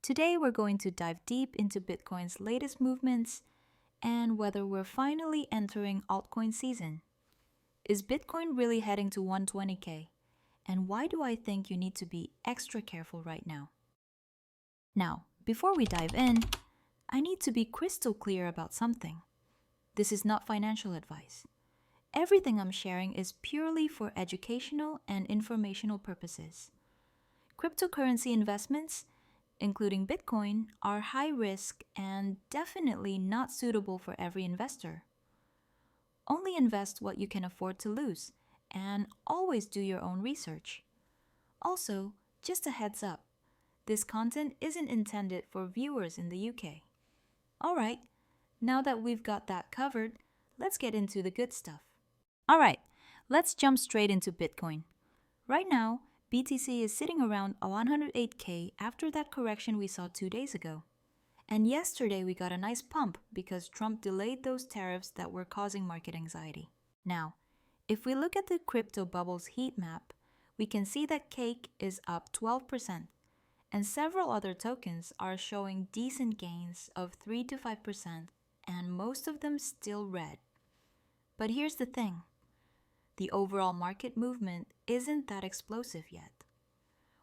Today, we're going to dive deep into Bitcoin's latest movements and whether we're finally entering altcoin season. Is Bitcoin really heading to 120K? And why do I think you need to be extra careful right now? Now, before we dive in, I need to be crystal clear about something. This is not financial advice. Everything I'm sharing is purely for educational and informational purposes. Cryptocurrency investments, including Bitcoin, are high risk and definitely not suitable for every investor. Only invest what you can afford to lose, and always do your own research. Also, just a heads up, this content isn't intended for viewers in the UK. Alright, now that we've got that covered, let's get into the good stuff. Alright, let's jump straight into Bitcoin. Right now, BTC is sitting around 108K after that correction we saw 2 days ago. And yesterday we got a nice pump because Trump delayed those tariffs that were causing market anxiety. Now, if we look at the crypto bubble's heat map, we can see that Cake is up 12%, and several other tokens are showing decent gains of 3 to 5%, and most of them still red. But here's the thing. The overall market movement isn't that explosive yet.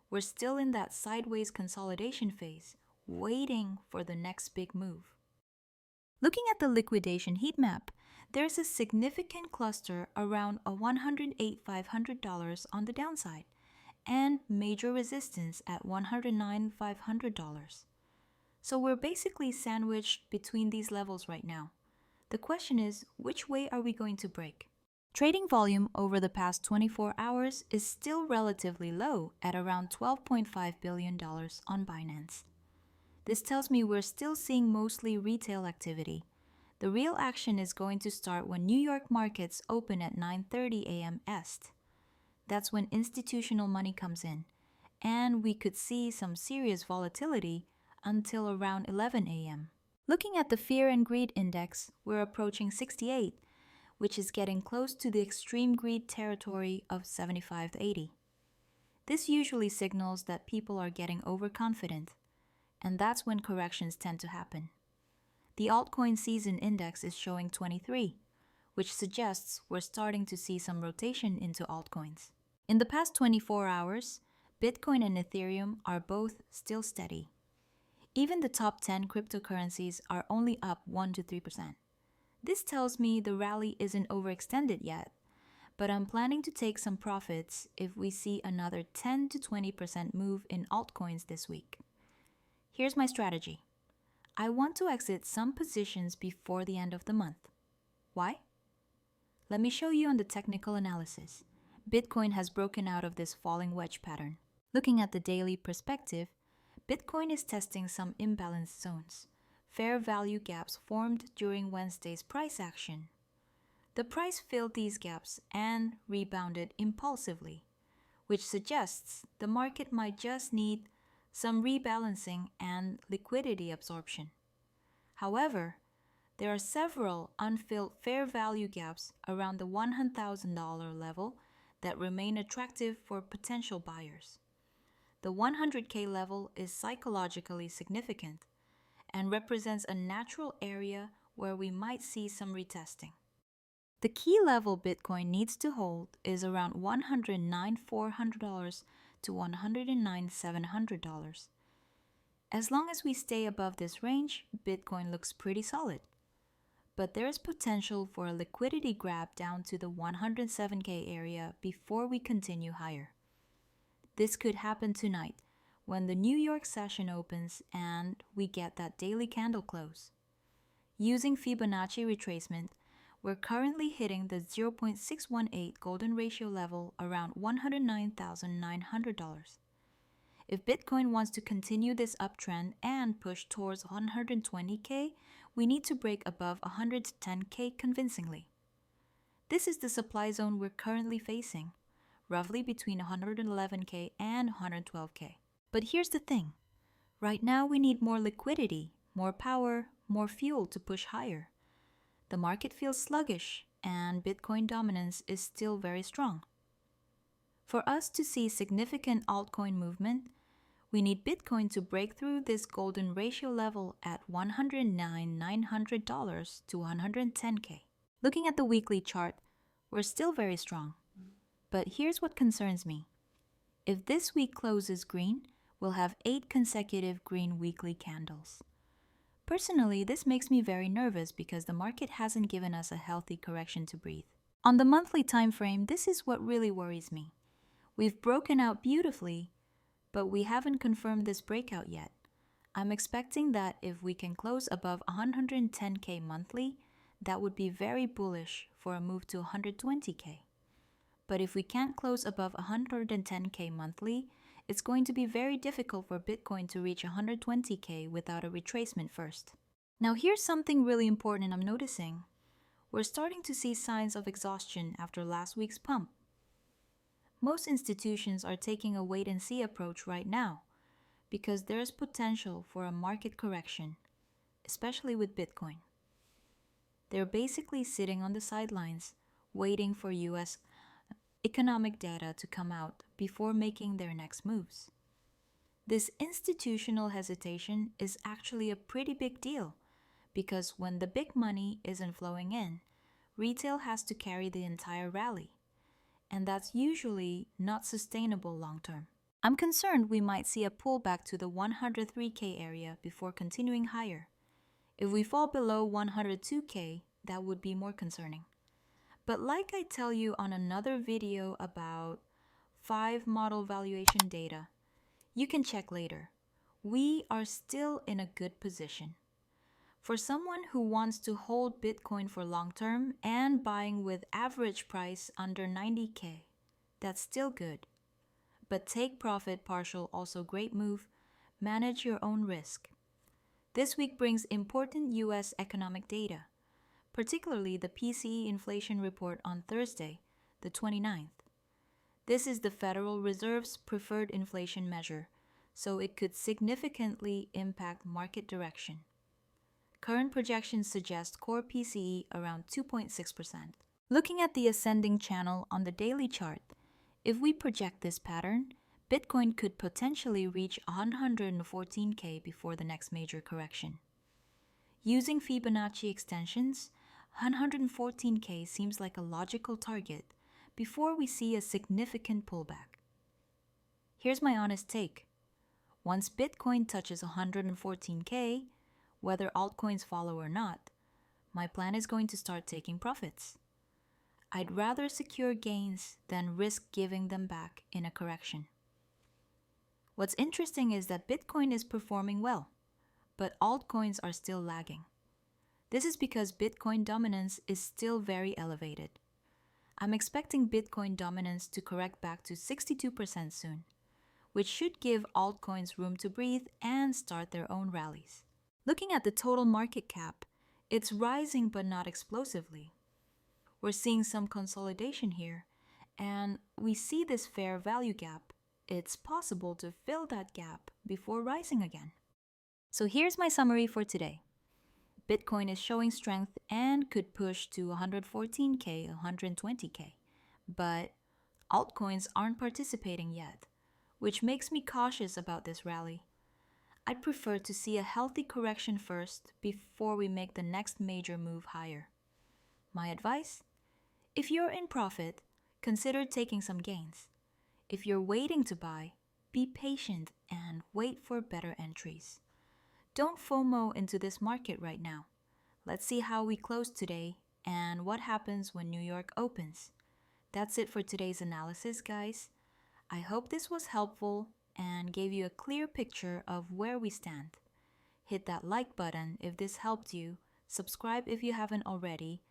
We're still in that sideways consolidation phase, waiting for the next big move. Looking at the liquidation heat map, there's a significant cluster around a $108,500 on the downside and major resistance at $109,500. So we're basically sandwiched between these levels right now. The question is, which way are we going to break? Trading volume over the past 24 hours is still relatively low at around $12.5 billion on Binance. This tells me we're still seeing mostly retail activity. The real action is going to start when New York markets open at 9:30 a.m. Est. That's when institutional money comes in, and we could see some serious volatility until around 11 a.m. Looking at the Fear and Greed Index, we're approaching 68, which is getting close to the extreme greed territory of 75 to 80. This usually signals that people are getting overconfident, and that's when corrections tend to happen. The Altcoin Season Index is showing 23, which suggests we're starting to see some rotation into altcoins. In the past 24 hours, Bitcoin and Ethereum are both still steady. Even the top 10 cryptocurrencies are only up 1 to 3%. This tells me the rally isn't overextended yet, but I'm planning to take some profits if we see another 10 to 20% move in altcoins this week. Here's my strategy. I want to exit some positions before the end of the month. Why? Let me show you on the technical analysis. Bitcoin has broken out of this falling wedge pattern. Looking at the daily perspective, Bitcoin is testing some imbalanced zones. Fair value gaps formed during Wednesday's price action. The price filled these gaps and rebounded impulsively, which suggests the market might just need some rebalancing and liquidity absorption. However, there are several unfilled fair value gaps around the $100,000 level that remain attractive for potential buyers. The 100K level is psychologically significant and represents a natural area where we might see some retesting. The key level Bitcoin needs to hold is around $109,400 to $109,700. As long as we stay above this range, Bitcoin looks pretty solid. But there is potential for a liquidity grab down to the 107K area before we continue higher. This could happen tonight, when the New York session opens and we get that daily candle close. Using Fibonacci retracement, we're currently hitting the 0.618 golden ratio level around $109,900. If Bitcoin wants to continue this uptrend and push towards 120K, we need to break above 110K convincingly. This is the supply zone we're currently facing, roughly between 111K and 112K. But here's the thing. Right now we need more liquidity, more power, more fuel to push higher. The market feels sluggish and Bitcoin dominance is still very strong. For us to see significant altcoin movement, We need Bitcoin to break through this golden ratio level at $109,900 to 110K. Looking at the weekly chart, we're still very strong. But here's what concerns me. If this week closes green, we'll have 8 consecutive green weekly candles. Personally, this makes me very nervous because the market hasn't given us a healthy correction to breathe. On the monthly time frame, this is what really worries me. We've broken out beautifully, but we haven't confirmed this breakout yet. I'm expecting that if we can close above 110K monthly, that would be very bullish for a move to 120K. But if we can't close above 110K monthly, it's going to be very difficult for Bitcoin to reach 120K without a retracement first. Now here's something really important I'm noticing. We're starting to see signs of exhaustion after last week's pump. Most institutions are taking a wait-and-see approach right now because there's potential for a market correction, especially with Bitcoin. They're basically sitting on the sidelines, waiting for US economic data to come out before making their next moves. This institutional hesitation is actually a pretty big deal because when the big money isn't flowing in, retail has to carry the entire rally, and that's usually not sustainable long term. I'm concerned we might see a pullback to the 103K area before continuing higher. If we fall below 102K, that would be more concerning. But like I tell you on another video about 5 model valuation data, you can check later. We are still in a good position. For someone who wants to hold Bitcoin for long term and buying with average price under 90K, that's still good. But take profit partial, also great move. Manage your own risk. This week brings important US economic data, particularly the PCE inflation report on Thursday, the 29th. This is the Federal Reserve's preferred inflation measure, so it could significantly impact market direction. Current projections suggest core PCE around 2.6%. Looking at the ascending channel on the daily chart, if we project this pattern, Bitcoin could potentially reach 114K before the next major correction. Using Fibonacci extensions, 114K seems like a logical target before we see a significant pullback. Here's my honest take. Once Bitcoin touches 114K, whether altcoins follow or not, my plan is going to start taking profits. I'd rather secure gains than risk giving them back in a correction. What's interesting is that Bitcoin is performing well, but altcoins are still lagging. This is because Bitcoin dominance is still very elevated. I'm expecting Bitcoin dominance to correct back to 62% soon, which should give altcoins room to breathe and start their own rallies. Looking at the total market cap, it's rising but not explosively. We're seeing some consolidation here, and we see this fair value gap. It's possible to fill that gap before rising again. So here's my summary for today. Bitcoin is showing strength and could push to 114K, 120K, but altcoins aren't participating yet, which makes me cautious about this rally. I'd prefer to see a healthy correction first before we make the next major move higher. My advice? If you're in profit, consider taking some gains. If you're waiting to buy, be patient and wait for better entries. Don't FOMO into this market right now. Let's see how we close today and what happens when New York opens. That's it for today's analysis, guys. I hope this was helpful and gave you a clear picture of where we stand. Hit that like button if this helped you, subscribe if you haven't already,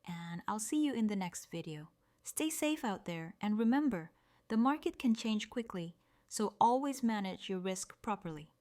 and I'll see you in the next video. Stay safe out there, and remember, the market can change quickly, so always manage your risk properly.